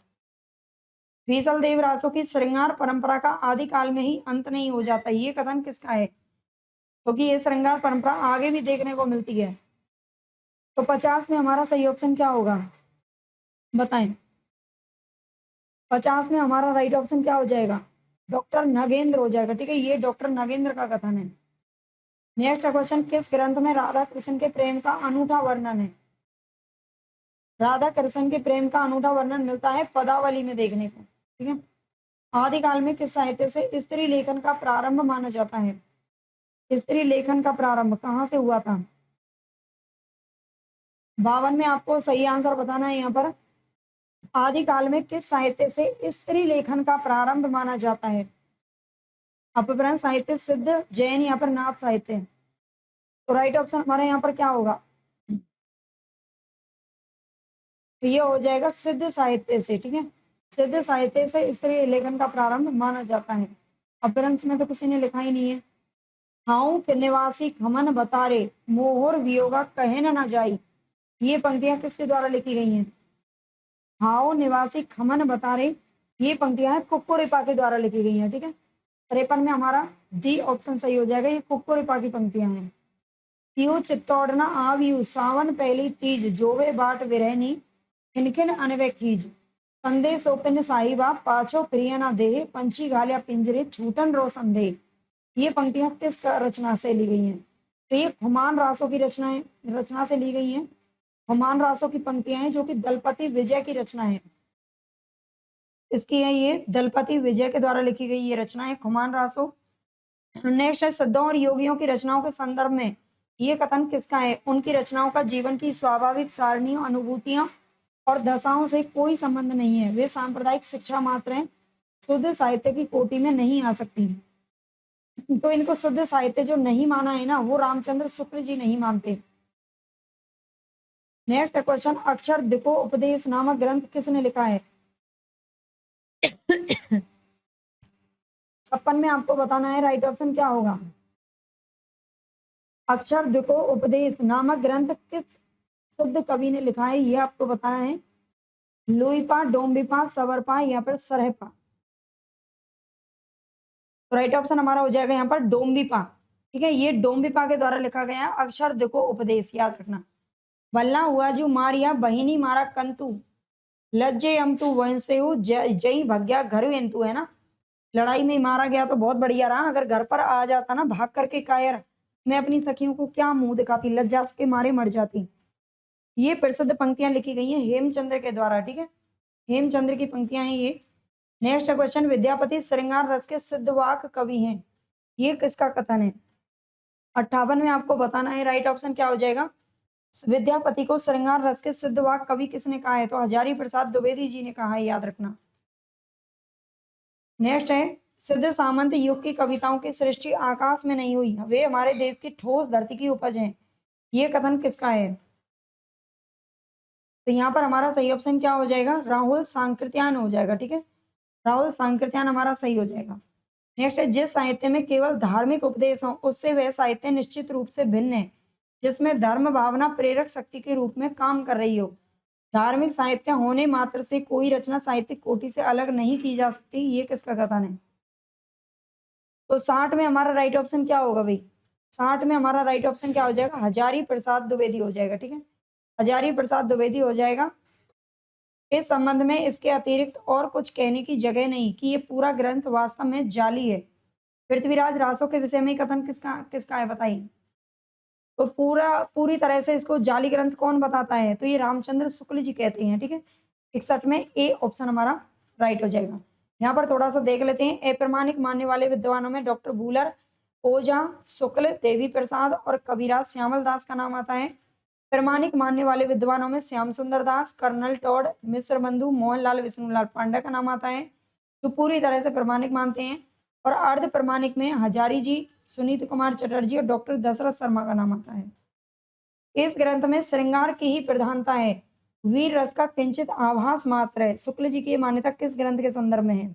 बीसल देव रासों की श्रृंगार परंपरा का आदि काल में ही अंत नहीं हो जाता, ये कथन किसका है? क्योंकि ये श्रृंगार परंपरा आगे भी देखने को मिलती है। तो 50 में हमारा सही ऑप्शन क्या होगा? बताएं। 50 में हमारा राइट ऑप्शन क्या हो जाएगा? डॉक्टर नगेंद्र हो जाएगा, ठीक है, ये डॉक्टर नगेंद्र का कथन है। नेक्स्ट क्वेश्चन, किस ग्रंथ में राधा कृष्ण के प्रेम का अनूठा वर्णन है? राधा कृष्ण के प्रेम का अनूठा वर्णन मिलता है पदावली में देखने को, ठीक है। आदिकाल में किस साहित्य से स्त्री लेखन का प्रारंभ माना जाता है? स्त्री लेखन का प्रारंभ कहाँ से हुआ था? 52 में आपको सही आंसर बताना है। यहाँ पर आदिकाल में किस साहित्य से स्त्री लेखन का प्रारंभ माना जाता है? अपभ्रंश साहित्य, सिद्ध, जैन, यहाँ पर नाथ साहित्य। तो राइट ऑप्शन हमारा यहाँ पर क्या होगा? तो ये हो जाएगा सिद्ध साहित्य से, ठीक है, सिद्ध साहित्य से स्त्री लेखन का प्रारंभ माना जाता है। अपभ्रंश में तो किसी ने लिखा ही नहीं है। हाउ के निवासी खमन बतारे, मोहर वियोगा कहन न जाई, ये पंक्तियां किसके द्वारा लिखी गई हैं? हाउ निवासी खमन बतारे, ये पंक्तियां हैं कुक्कुरिपा के द्वारा लिखी गई हैं, ठीक है। 53 में हमारा डी ऑप्शन सही हो जाएगा, ये कुक्कुरिपा की पंक्तियां हैं। पीयू चित्तौड़ना आवियु सावन पहली तीज, जोवे बाट विरहनी खिनखिन अनवे खीज, संदेश ओपिन साहिबा पाछो प्रिय न देह, पंछी घालिया पिंजरे छूटन रो संदेह, ये पंक्तियां किस रचना से ली गई हैं? तो ये खुमान रासों की रचना से ली गई हैं। खुमान रासों की पंक्तियां हैं जो कि दलपति विजय की रचना है। इसकी है ये दलपति विजय के द्वारा लिखी गई ये रचना है खुमान रासो। नेक्स्ट है, सिद्धों और योगियों की रचनाओं के संदर्भ में ये कथन किसका है? उनकी रचनाओं का जीवन की स्वाभाविक सारणियों, अनुभूतियां और दशाओं से कोई संबंध नहीं है, वे सांप्रदायिक शिक्षा मात्र हैं, शुद्ध साहित्य की कोटि में नहीं आ सकती। तो इनको शुद्ध साहित्य जो नहीं माना है ना, वो रामचंद्र शुक्ल जी नहीं मानते। नेक्स्ट क्वेश्चन, अक्षर दिको उपदेश नामक ग्रंथ किसने लिखा है? 56 में आपको बताना है राइट ऑप्शन क्या होगा। अक्षर दिको उपदेश नामक ग्रंथ किस शुद्ध कवि ने लिखा है, ये आपको बताना है। लुईपा, डोम्बिपा, सवरपा या फिर सरहपा। तो राइट ऑप्शन हमारा हो जाएगा यहाँ पर डोम्बिपा, ठीक है, ये डोम्बिपा के द्वारा लिखा गया अक्षर दिको उपदेश, याद रखना। बल्ला हुआ जो मारिया बहिनी मारा कंतु, लज्जे अमतु वंशेहु जय भग्या घर एंतु, है ना, लड़ाई में मारा गया तो बहुत बढ़िया रहा, अगर घर पर आ जाता ना भाग करके कायर, मैं अपनी सखियों को क्या मुंह दिखाती, लज्जा के मारे मर जाती। ये प्रसिद्ध पंक्तियां लिखी गई हैं हेमचंद्र के द्वारा, ठीक है, हेमचंद्र की पंक्तियां हैं ये। नेक्स्ट क्वेश्चन, विद्यापति श्रृंगार रस के सिद्धवाक कवि हैं, ये किसका कथन है? 58 में आपको बताना है राइट ऑप्शन क्या हो जाएगा। विद्यापति को श्रृंगार रस के सिद्धवाक कवि किसने कहा है? तो हजारी प्रसाद द्विवेदी जी ने कहा है, याद रखना। नेक्स्ट है, सिद्ध सामंत युग की कविताओं की सृष्टि आकाश में नहीं हुई, वे हमारे देश की ठोस धरती की उपज हैं, ये कथन किसका है? तो यहाँ पर हमारा सही ऑप्शन क्या हो जाएगा? राहुल सांकृत्यायन हो जाएगा, ठीक है, राहुल सांकृत्यायन हमारा सही हो जाएगा। नेक्स्ट है, जिस साहित्य में केवल धार्मिक उपदेश हो उससे वह साहित्य निश्चित रूप से भिन्न है, जिसमें धर्म भावना प्रेरक शक्ति के रूप में काम कर रही हो। धार्मिक साहित्य होने मात्र से कोई रचना साहित्यिक कोटि से अलग नहीं की जा सकती। ये किसका कथन है? तो 60 में हमारा राइट ऑप्शन क्या होगा भाई? 60 में हमारा राइट ऑप्शन क्या हो जाएगा? हजारी प्रसाद द्विवेदी हो जाएगा। ठीक है, हजारी प्रसाद द्विवेदी हो जाएगा। इस संबंध में इसके अतिरिक्त और कुछ कहने की जगह नहीं कि ये पूरा ग्रंथ वास्तव में जाली है। पृथ्वीराज रासो के विषय में कथन किसका किसका है बताइए? तो पूरी तरह से इसको जाली ग्रंथ कौन बताता है? तो ये रामचंद्र शुक्ल जी कहते हैं। ठीक है, 61 में ए ऑप्शन हमारा राइट हो जाएगा। यहाँ पर थोड़ा सा देख लेते हैं। अप्रमाणिक मानने वाले विद्वानों में डॉक्टर भूलर, ओझा, शुक्ल, देवी प्रसाद और कबीराज श्यामल दास का नाम आता है। प्रमाणिक मानने वाले विद्वानों में श्याम सुंदर दास, कर्नल टॉड, मिश्र बंधु, मोहनलाल विष्णुलाल पांडे का नाम आता है, जो पूरी तरह से प्रमाणिक मानते हैं। और अर्ध प्रमाणिक में हजारी जी, सुनीत कुमार चटर्जी और डॉक्टर दशरथ शर्मा का नाम आता है। इस ग्रंथ में श्रृंगार की ही प्रधानता है, वीर रस का किंचित आभास मात्र है। शुक्ल जी की ये मान्यता किस ग्रंथ के संदर्भ में है?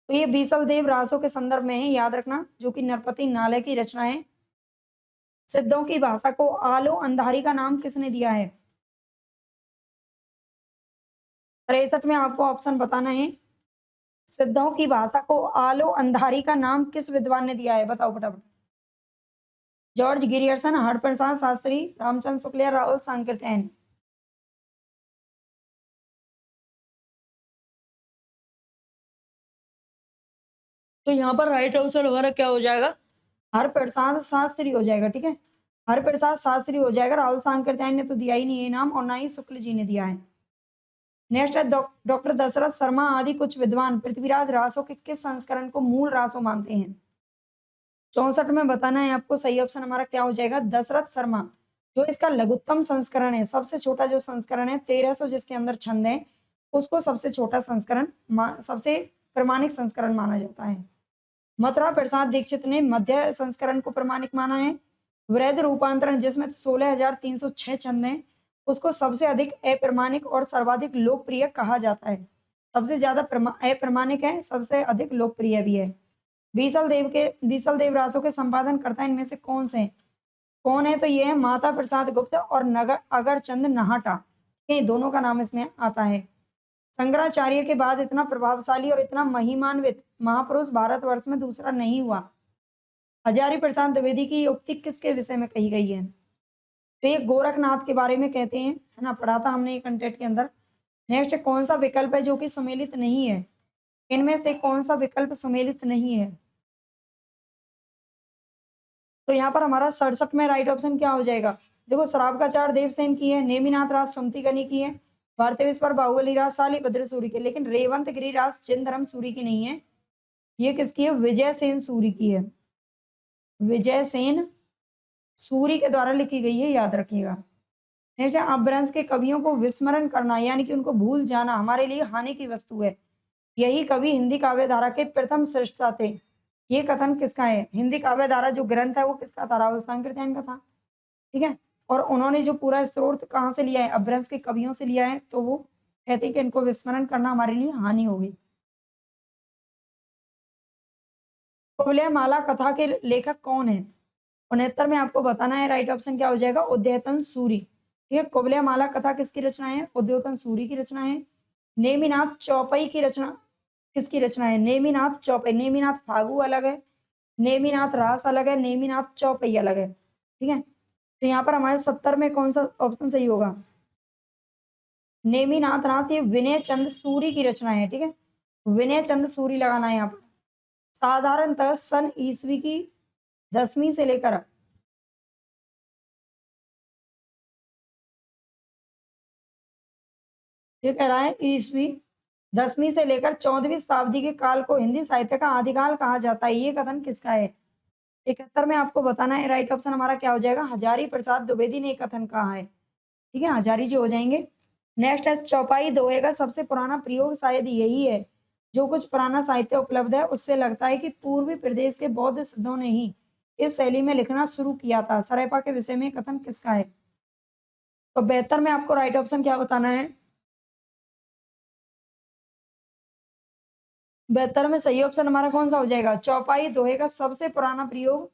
तो ये बीसल देव रासो के संदर्भ में है, याद रखना, जो कि नरपति नालय की रचना है। सिद्धों की भाषा को आलो अंधारी का नाम किसने दिया है? 63 में आपको ऑप्शन बताना है। सिद्धों की भाषा को आलो अंधारी का नाम किस विद्वान ने दिया है? बताओ फटाफट। जॉर्ज गिरियर्सन, हरप्रसाद शास्त्री, रामचंद्र शुक्ल या राहुल सांकृत्यायन? तो यहाँ पर राइट आंसर हमारा क्या हो जाएगा? हरप्रसाद शास्त्री हो जाएगा। ठीक है, हरप्रसाद शास्त्री हो जाएगा। राहुल सांकृत्यायन ने तो दिया ही नहीं है नाम, और ना ही शुक्ल जी ने दिया है। नेक्स्ट है, डॉक्टर दशरथ शर्मा आदि कुछ विद्वान पृथ्वीराज रासो के किस संस्करण को मूल रासो मानते हैं? 64 में बताना है आपको। सही ऑप्शन हमारा क्या हो जाएगा? दशरथ शर्मा। जो इसका लघुत्तम संस्करण है, सबसे छोटा जो संस्करण है, 1300 जिसके अंदर छंद है, उसको सबसे छोटा संस्करण, सबसे प्रमाणिक संस्करण माना जाता है। मथुरा प्रसाद दीक्षित ने मध्य संस्करण को प्रमाणिक माना है। वृहद रूपांतरण जिसमें 16,306 छंद हैं, उसको सबसे अधिक अप्रमाणिक और सर्वाधिक लोकप्रिय कहा जाता है। सबसे ज्यादा अप्रमाणिक है, सबसे अधिक लोकप्रिय भी है। बीसल देव रासो के संपादन करता इनमें से कौन है? तो ये है माता प्रसाद गुप्त और नगर अगरचंद नाहटा। ये दोनों का नाम इसमें आता है। शंकराचार्य के बाद इतना प्रभावशाली और इतना महिमान्वित महापुरुष भारतवर्ष में दूसरा नहीं हुआ। हजारी प्रसाद द्विवेदी की उक्ति किसके विषय में कही गई है? तो ये गोरखनाथ के बारे में कहते हैं, है ना, पढ़ा था हमने ये कंटेंट के अंदर। नेक्स्ट, कौन सा विकल्प है जो कि सुमेलित नहीं है? इनमें से कौन सा विकल्प सुमेलित नहीं है? तो यहाँ पर हमारा 67 में राइट ऑप्शन क्या हो जाएगा? देखो, शराब का चार देवसेन की है, नेमिनाथ राज सुमति गनी की है, भारतेश्वर बाहुबली राज सालिभद्र सूरी की, लेकिन रेवंत गिरी राज चिंधरम सूरी की नहीं है। ये किसकी है? विजय सेन सूरी की है। विजय सेन सूरी के द्वारा लिखी गई है, याद रखिएगा। नेक्स्ट है, अपभ्रंश के कवियों को विस्मरण करना यानी कि उनको भूल जाना हमारे लिए हानि की वस्तु है। यही कवि हिंदी काव्य धारा के प्रथम सृष्टा थे। ये कथन किसका है? हिंदी काव्य धारा जो ग्रंथ है वो किसका था? राहुल सांकृत्यायन का था। ठीक है, और उन्होंने जो पूरा स्रोत कहाँ से लिया है? अपभ्रंश के कवियों से लिया है। तो वो कहते हैं कि इनको विस्मरण करना हमारे लिए हानि होगी। कुवलय माला कथा के लेखक कौन है? 69 में आपको बताना है। राइट ऑप्शन क्या हो जाएगा? उद्योतन सूरी। ठीक है, कुवलय माला कथा किसकी रचना है? उद्योतन सूरी की रचना है। नेमिनाथ चौपई की रचना किसकी रचना है? नेमिनाथ चौपई। नेमिनाथ फागु अलग है, नेमिनाथ रास अलग है, नेमिनाथ चौपई अलग है। ठीक है, तो यहाँ पर हमारे 70 में कौन सा ऑप्शन सही होगा? नेमिनाथ रास ये विनय चंद सूरी की रचना है। ठीक है, विनय चंद सूरी लगाना है यहाँ पर। साधारणतः सन ईस्वी की 10वीं से लेकर ये कह रहा है ईस्वी 10वीं से लेकर 14वीं शताब्दी के काल को हिंदी साहित्य का आदिकाल कहा जाता है। ये कथन किसका है? 71 में आपको बताना है। राइट ऑप्शन हमारा क्या हो जाएगा? हजारी प्रसाद द्विवेदी ने कथन कहा है। ठीक है, हजारी जी हो जाएंगे। नेक्स्ट है, चौपाई दोहे का सबसे पुराना प्रयोग शायद यही है। जो कुछ पुराना साहित्य उपलब्ध है उससे लगता है कि पूर्वी प्रदेश के बौद्ध सिद्धों ने ही इस शैली में लिखना शुरू किया था। सरेपा के विषय में कथन किसका है? तो 72 में आपको राइट ऑप्शन क्या बताना है? 72 में सही ऑप्शन हमारा कौन सा हो जाएगा? चौपाई दोहे का सबसे पुराना प्रयोग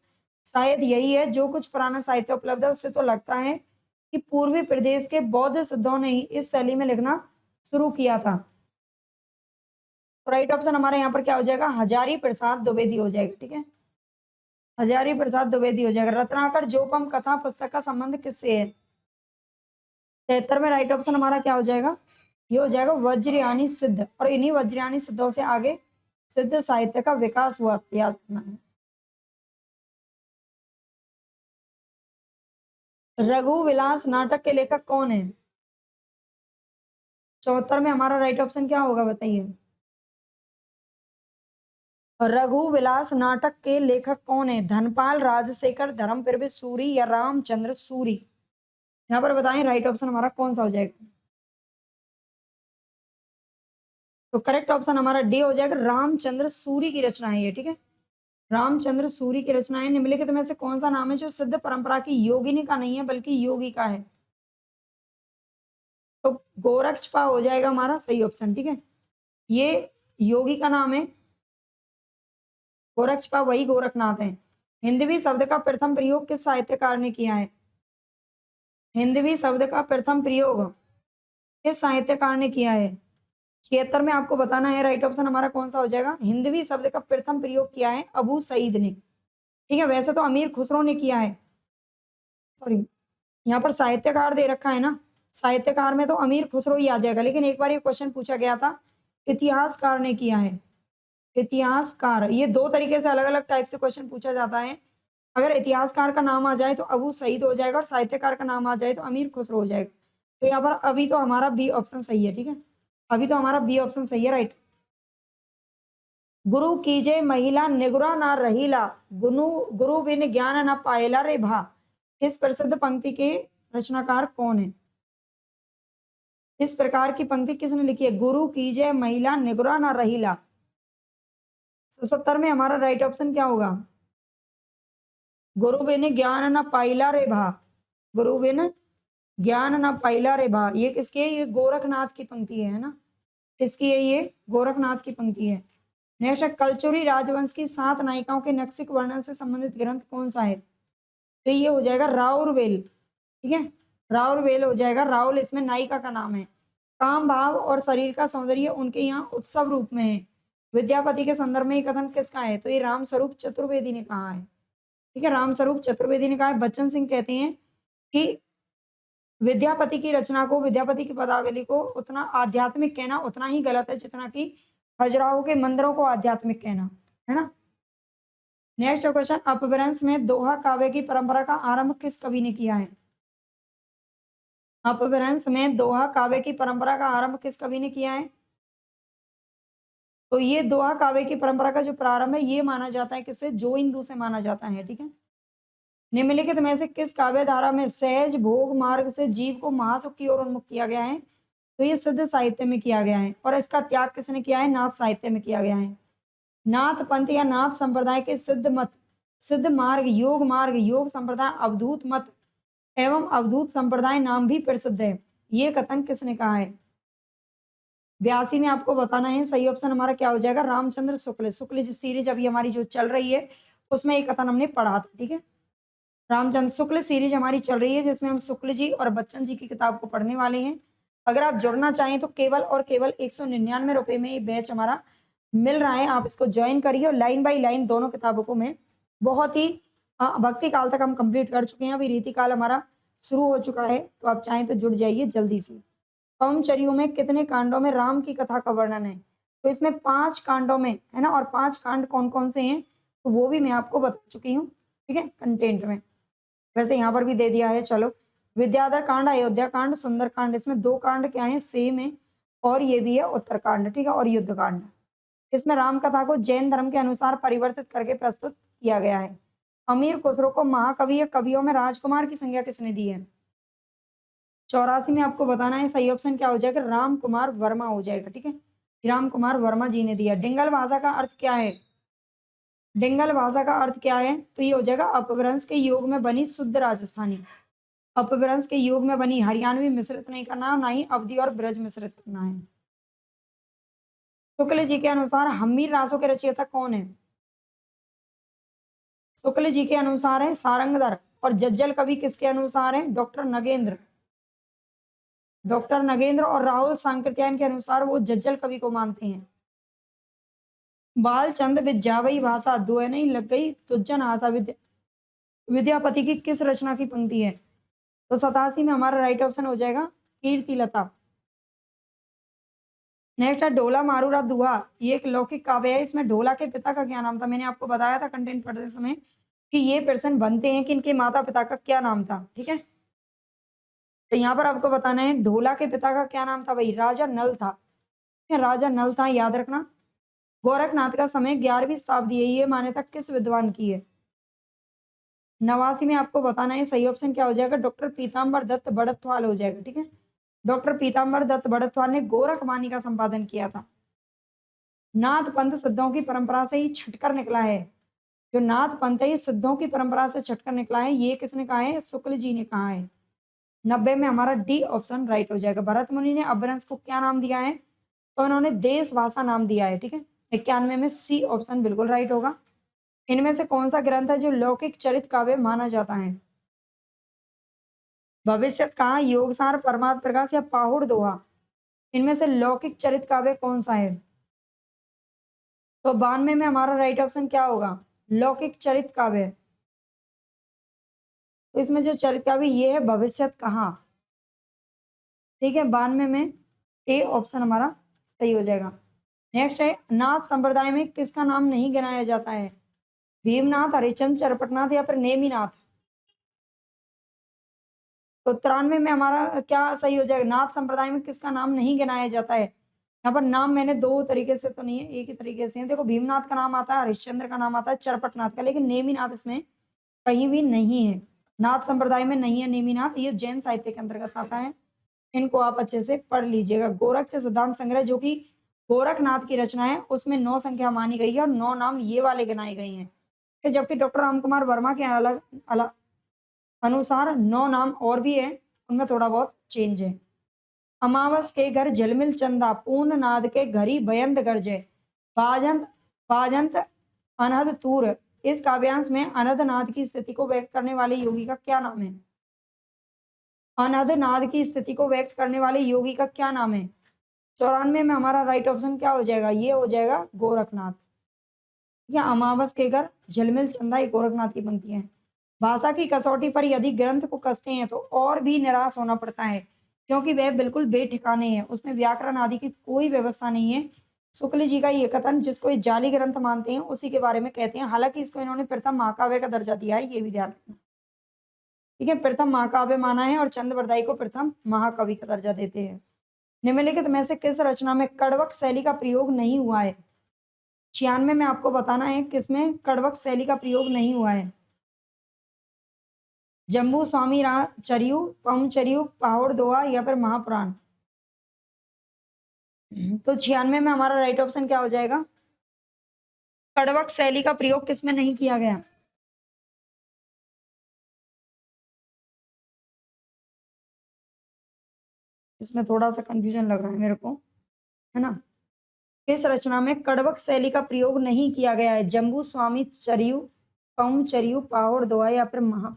शायद यही है। जो कुछ पुराना साहित्य उपलब्ध है उससे तो लगता है कि पूर्वी प्रदेश के बौद्ध सिद्धों ने ही इस शैली में लिखना शुरू किया था। तो राइट ऑप्शन हमारा यहाँ पर क्या हो जाएगा? हजारी प्रसाद द्विवेदी हो जाएगा। ठीक है, हजारी प्रसाद द्विवेदी हो जाएगा। रत्नाकर जोपम कथा पुस्तक का संबंध किससे है? 73 में राइट ऑप्शन हमारा क्या हो जाएगा? ये हो जाएगा वज्रयानी सिद्ध। और इन्हीं वज्रयानी सिद्धों से आगे सिद्ध साहित्य का विकास हुआ, याद रखना है। रघुविलास नाटक के लेखक कौन है? 74 में हमारा राइट ऑप्शन क्या होगा बताइए? रघुविलास नाटक के लेखक कौन है? धनपाल, राजशेखर, धर्मवीर सूरी या रामचंद्र सूरी? यहाँ पर बताएं राइट ऑप्शन हमारा कौन सा हो जाएगा? तो करेक्ट ऑप्शन हमारा डी हो जाएगा, रामचंद्र सूरी की रचना है ये। ठीक है, रामचंद्र सूरी की रचनाएं निम्नलिखित में से कौन सा नाम है जो सिद्ध परंपरा की योगिनी का नहीं है बल्कि योगी का है? तो गोरक्षपा हो जाएगा हमारा सही ऑप्शन। ठीक है, ये योगी का नाम है, गोरक्षपा वही गोरखनाथ है। हिंदवी शब्द का प्रथम प्रयोग किस साहित्यकार ने किया है? हिंदवी शब्द का प्रथम प्रयोग किस साहित्यकार ने किया है? 76 में आपको बताना है राइट ऑप्शन हमारा कौन सा हो जाएगा? हिंदवी शब्द का प्रथम प्रयोग किया है अबू सईद ने। ठीक है, वैसे तो अमीर खुसरो ने किया है, सॉरी यहाँ पर साहित्यकार दे रखा है ना, साहित्यकार में तो अमीर खुसरो ही आ जाएगा। लेकिन एक बार ये क्वेश्चन पूछा गया था, इतिहासकार ने किया है। इतिहासकार, ये दो तरीके से अलग अलग टाइप से क्वेश्चन पूछा जाता है। अगर इतिहासकार का नाम आ जाए तो अबू सईद हो जाएगा और साहित्यकार का नाम आ जाए तो अमीर खुसरो हो जाएगा। तो यहाँ पर अभी तो हमारा बी ऑप्शन सही है। ठीक है, अभी तो हमारा बी ऑप्शन सही है, राइट। गुरु कीजे महिला निगुरा ना रहीला, गुरु गुरु बिन ज्ञान ना पाएला रे भा। इस प्रसिद्ध पंक्ति के रचनाकार कौन है? इस प्रकार की पंक्ति किसने लिखी है? गुरु कीजे महिला निगुरा ना रहीला। 77 में हमारा राइट ऑप्शन क्या होगा? गुरु बिन ज्ञान न पाइला रे भा, गुरु बिन ज्ञान न पाइला रे भा। ये किसकी है? ये गोरखनाथ की पंक्ति है ना, किसकी है? ये गोरखनाथ की पंक्ति है। नेक्स्ट है, कलचुरी राजवंश की 7 नायिकाओं के नक्सिक वर्णन से संबंधित ग्रंथ कौन सा है? तो ये हो जाएगा राउरवेल। ठीक है, राउरवेल हो जाएगा। राउल इसमें नायिका का नाम है। काम भाव और शरीर का सौंदर्य उनके यहाँ उत्सव रूप में है। विद्यापति के संदर्भ में ये कथन किसका है? तो ये रामस्वरूप चतुर्वेदी ने कहा है। ठीक है, रामस्वरूप चतुर्वेदी ने कहा है। बच्चन सिंह कहते हैं कि विद्यापति की रचना को, विद्यापति की पदावली को उतना आध्यात्मिक कहना उतना ही गलत है जितना कि खजुराहो के मंदिरों को आध्यात्मिक कहना, है ना। नेक्स्ट क्वेश्चन, अपभ्रंश में दोहा काव्य की परंपरा का आरंभ किस कवि ने किया है? अपभ्रंश में दोहा काव्य की परंपरा का आरंभ किस कवि ने किया है? तो ये दोहा काव्य की परंपरा का जो प्रारंभ है ये माना जाता है किससे? जो इंदु से माना जाता है। ठीक है, निम्नलिखित में से किस काव्य धारा में सहज भोग मार्ग से जीव को महासुख की ओर उन्मुख किया गया है? तो ये सिद्ध साहित्य में किया गया है। और इसका त्याग किसने किया है? नाथ साहित्य में किया गया है। नाथ पंथ या नाथ संप्रदाय के सिद्ध मत, सिद्ध मार्ग, योग संप्रदाय, अवधूत मत एवं अवधूत संप्रदाय नाम भी प्रसिद्ध है। ये कथन किसने कहा है? 82 में आपको बताना है। सही ऑप्शन हमारा क्या हो जाएगा? रामचंद्र शुक्ल। शुक्ल सीरीज अभी हमारी जो चल रही है उसमें एक कथन हमने पढ़ा था। ठीक है, रामचंद्र शुक्ल सीरीज हमारी चल रही है जिसमें हम शुक्ल जी और बच्चन जी की किताब को पढ़ने वाले हैं। अगर आप जुड़ना चाहें तो केवल और केवल 199 रुपए में ये बैच हमारा मिल रहा है। आप इसको ज्वाइन करिए और लाइन बाय लाइन दोनों किताबों को मैं बहुत ही भक्ति काल तक हम कंप्लीट कर चुके हैं। अभी रीति काल हमारा शुरू हो चुका है, तो आप चाहें तो जुड़ जाइए जल्दी से। पवनचरियों में कितने कांडों में राम की कथा का वर्णन है? तो इसमें 5 कांडों में है ना। और 5 कांड कौन कौन से हैं तो वो भी मैं आपको बता चुकी हूँ। ठीक है, कंटेंट में वैसे यहाँ पर भी दे दिया है। चलो, विद्याधर कांड, अयोध्या कांड, सुंदर कांड, इसमें 2 कांड क्या है? सेम है। और ये भी है उत्तर कांड। ठीक है, और युद्ध कांड। इसमें राम कथा को जैन धर्म के अनुसार परिवर्तित करके प्रस्तुत किया गया है। अमीर खुसरो को महाकवि या कवियों में राजकुमार की संज्ञा किसने दी है? 84 में आपको बताना है। सही ऑप्शन क्या हो जाएगा? राम कुमार वर्मा हो जाएगा। ठीक है, राम कुमार वर्मा जी ने दिया। डिंगल भाषा का अर्थ क्या है? डिंगल भाषा का अर्थ क्या है? तो ये हो जाएगा अपभ्रंश के योग में बनी शुद्ध राजस्थानी। अपभ्रंश के योग में बनी, हरियाणवी मिश्रित नहीं करना, ना ही अवधी और ब्रज मिश्रित करना है। शुक्ल जी के अनुसार हम्मीर रासों के रचयिता कौन है? शुक्ल जी के अनुसार है सारंगधर, और जज्जल कवि किसके अनुसार है? डॉक्टर नगेंद्र। डॉक्टर नगेंद्र और राहुल सांकृत्यायन के अनुसार वो जज्जल कवि को मानते हैं। बालचंद विद्यावई भाषा दुए नहीं लग गई तुझन आशा विद्यापति की किस रचना की पंक्ति है? तो 87 में हमारा राइट ऑप्शन हो जाएगा कीर्ति लता। नेक्स्ट है ढोला मारूरा दुहा, ये एक लौकिक काव्य है। इसमें ढोला के पिता का क्या नाम था? मैंने आपको बताया था कंटेंट पढ़ते समय कि ये प्रश्न बनते हैं कि इनके माता पिता का क्या नाम था। ठीक है, तो यहाँ पर आपको बताना है ढोला के पिता का क्या नाम था भाई? राजा नल था। राजा नल था, याद रखना। गोरखनाथ का समय 11वीं शताब्दी है, ये मान्यता किस विद्वान की है? 89 में आपको बताना है सही ऑप्शन क्या हो जाएगा? डॉक्टर पीताम्बर दत्त बड़त्वाल हो जाएगा। ठीक है, डॉक्टर पीताम्बर दत्त बड़त्वाल ने गोरखवाणी का संपादन किया था। नाथ पंथ सिद्धों की परंपरा से ही छटकर निकला है। जो नाथ पंथ है ये सिद्धों की परंपरा से छटकर निकला है, ये किसने कहा है? शुक्ल जी ने कहा है। 90 में हमारा डी ऑप्शन राइट हो जाएगा। भरत मुनि ने अपभ्रंश को क्या नाम दिया है? तो उन्होंने देश भाषा नाम दिया है। ठीक है, 91 में सी ऑप्शन बिल्कुल राइट होगा। इनमें से कौन सा ग्रंथ है जो लौकिक चरित काव्य माना जाता है? भविष्य कहा, योगसार, परमार्थ प्रकाश या पाहुड़ दोहा, इनमें से लौकिक चरित काव्य कौन सा है? तो 92 में हमारा राइट ऑप्शन क्या होगा? लौकिक चरित काव्य। तो इसमें जो चरित काव्य ये है भविष्य कहा। ठीक है, 92 में ए ऑप्शन हमारा सही हो जाएगा। नेक्स्ट है नाथ संप्रदाय में किसका नाम नहीं गिनाया जाता है? भीमनाथ, हरिश्चंद्र, चरपटनाथ या फिर नेमिनाथ? तो 93 में हमारा क्या सही हो जाएगा? नाथ संप्रदाय में किसका नाम नहीं गिनाया जाता है? यहाँ पर नाम मैंने दो तरीके से तो नहीं है, एक ही तरीके से है। देखो भीमनाथ का नाम आता है, हरिश्चंद्र का नाम आता है, चरपटनाथ का, लेकिन नेमिनाथ इसमें कहीं भी नहीं है। नाथ संप्रदाय में नहीं है नेमिनाथ, ये जैन साहित्य के अंतर्गत आता है। इनको आप अच्छे से पढ़ लीजिएगा। गोरक्ष सिद्धांत संग्रह जो कि गोरखनाथ की रचना है, उसमें 9 संख्या मानी गई है और 9 नाम ये वाले गिनाए गए हैं। जबकि डॉक्टर राम कुमार वर्मा के अलग अलग अनुसार 9 नाम और भी है, उनमें थोड़ा बहुत चेंज है। अमावस के घर झिलमिल चंदा, पूर्ण नाद के घरी बयंत गरजे, बाजंत बाजंत अनहद तूर, इस काव्यांश में अनहद नाद की स्थिति को व्यक्त करने वाले योगी का क्या नाम है? अनहद नाद की स्थिति को व्यक्त करने वाले योगी का क्या नाम है? 94 में हमारा राइट ऑप्शन क्या हो जाएगा? ये हो जाएगा गोरखनाथ। या अमावस के घर झिलमिल चंदा, ये गोरखनाथ की पंक्तियां हैं। भाषा की कसौटी पर यदि ग्रंथ को कसते हैं तो और भी निराश होना पड़ता है, क्योंकि वह बिल्कुल बेठिकाने है, उसमें व्याकरण आदि की कोई व्यवस्था नहीं है। शुक्ल जी का ये कथन, जिसको ये जाली ग्रंथ मानते हैं, उसी के बारे में कहते हैं। हालांकि इसको इन्होंने प्रथम महाकाव्य का दर्जा दिया है, ये भी ध्यान रखना। ठीक है, प्रथम महाकाव्य माना है और चंद्रवरदाई को प्रथम महाकवि का दर्जा देते हैं। निम्नलिखित में से किस रचना में कड़वक शैली का प्रयोग नहीं हुआ है? 96 में आपको बताना है किसमें कड़वक शैली का प्रयोग नहीं हुआ है। जम्बू स्वामी चरियु, पमचरियु, पहाड़ दोहा या फिर महापुराण? तो 96 में हमारा राइट ऑप्शन क्या हो जाएगा? कड़वक शैली का प्रयोग किसमें नहीं किया गया? इसमें थोड़ा सा कंफ्यूजन लग रहा है मेरे को, है ना। किस रचना में कड़वक शैली का प्रयोग नहीं किया गया है? जम्बू स्वामी चरियु, पमचरियु, पहाड़ दोहा या फिर महापुराण?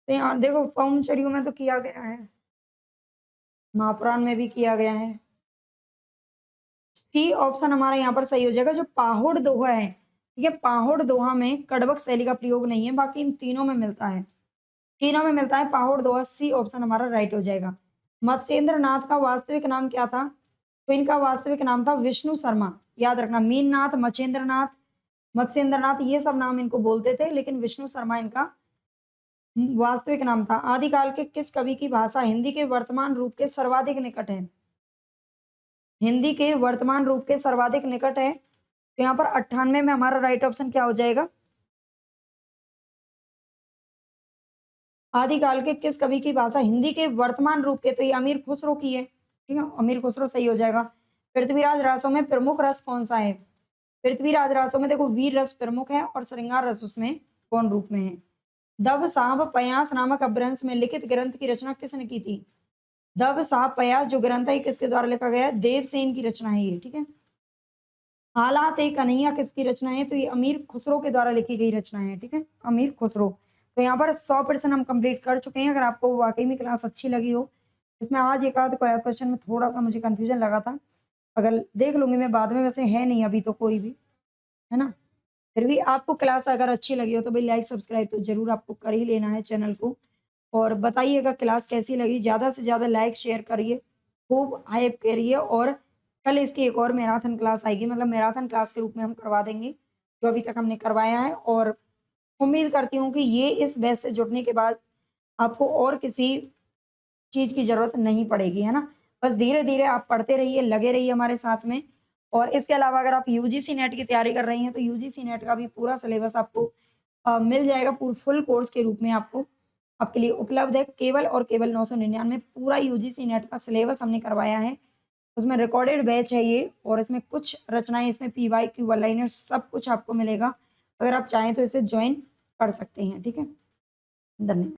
तो यहाँ देखो पमचरियु में तो किया गया है, महापुराण में भी किया गया है। सी ऑप्शन हमारा यहाँ पर सही हो जाएगा। जो पाहुड़ दोहा है, ठीक है, पाहुड़ दोहा में कड़वक शैली का प्रयोग नहीं है, बाकी इन तीनों में मिलता है। तीनों में मिलता है पाहुड़ दोहा, सी ऑप्शन हमारा राइट हो जाएगा। मत्स्येंद्र नाथ का वास्तविक नाम क्या था? तो इनका वास्तविक नाम था विष्णु शर्मा। याद रखना, मीननाथ, मच्छेंद्र नाथ, मत्स्येंद्र नाथ, ये सब नाम इनको बोलते थे, लेकिन विष्णु शर्मा इनका वास्तविक नाम था। आदिकाल के किस कवि की भाषा हिंदी के वर्तमान रूप के सर्वाधिक निकट है? हिंदी के वर्तमान रूप के सर्वाधिक निकट है, तो यहाँ पर 98 में हमारा राइट ऑप्शन क्या हो जाएगा? आदिकाल के किस कवि की भाषा हिंदी के वर्तमान रूप के? तो ये अमीर खुसरो की है। ठीक है, अमीर खुसरो सही हो जाएगा। पृथ्वीराज रासों में प्रमुख रस कौन सा है? पृथ्वीराज रासों में देखो वीर रस प्रमुख है और श्रृंगार रस उसमें गौण रूप में है। दब साहब पयास नामक अपभ्रंश में लिखित ग्रंथ की रचना किसने की थी? दब साहब पयास जो ग्रंथ है ये किसके द्वारा लिखा गया है? देवसेन की रचना है ये, ठीक है। हालात ए कन्हैया किसकी रचना है? तो ये अमीर खुसरो के द्वारा लिखी गई रचना है, ठीक है, अमीर खुसरो। तो यहाँ पर 100% हम कंप्लीट कर चुके हैं। अगर आपको वाकई में क्लास अच्छी लगी हो, इसमें आज एक आध क्वेश्चन में थोड़ा सा मुझे कंफ्यूजन लगा था, अगर देख लूंगी मैं बाद में, वैसे है नहीं अभी तो कोई भी, है ना। फिर भी आपको क्लास अगर अच्छी लगी हो तो भाई लाइक सब्सक्राइब तो जरूर आपको कर ही लेना है चैनल को, और बताइएगा क्लास कैसी लगी। ज़्यादा से ज़्यादा लाइक शेयर करिए, खूब हाइप करिए, और कल इसकी एक और मैराथन क्लास आएगी, मतलब मैराथन क्लास के रूप में हम करवा देंगे जो अभी तक हमने करवाया है। और उम्मीद करती हूँ कि ये इस बैच से जुड़ने के बाद आपको और किसी चीज़ की ज़रूरत नहीं पड़ेगी, है ना। बस धीरे-धीरे आप पढ़ते रहिए, लगे रहिए हमारे साथ में। और इसके अलावा अगर आप यूजीसी नेट की तैयारी कर रही हैं, तो यूजीसी नेट का भी पूरा सिलेबस आपको मिल जाएगा, फुल कोर्स के रूप में आपको आपके लिए उपलब्ध है। केवल और केवल 999 पूरा यूजीसी नेट का सिलेबस हमने करवाया है। उसमें रिकॉर्डेड बैच है ये, और इसमें कुछ रचनाएँ, इसमें पीवाईक्यू, वन लाइनर सब कुछ आपको मिलेगा। अगर आप चाहें तो इसे जॉइन कर सकते हैं, ठीक है। धन्यवाद।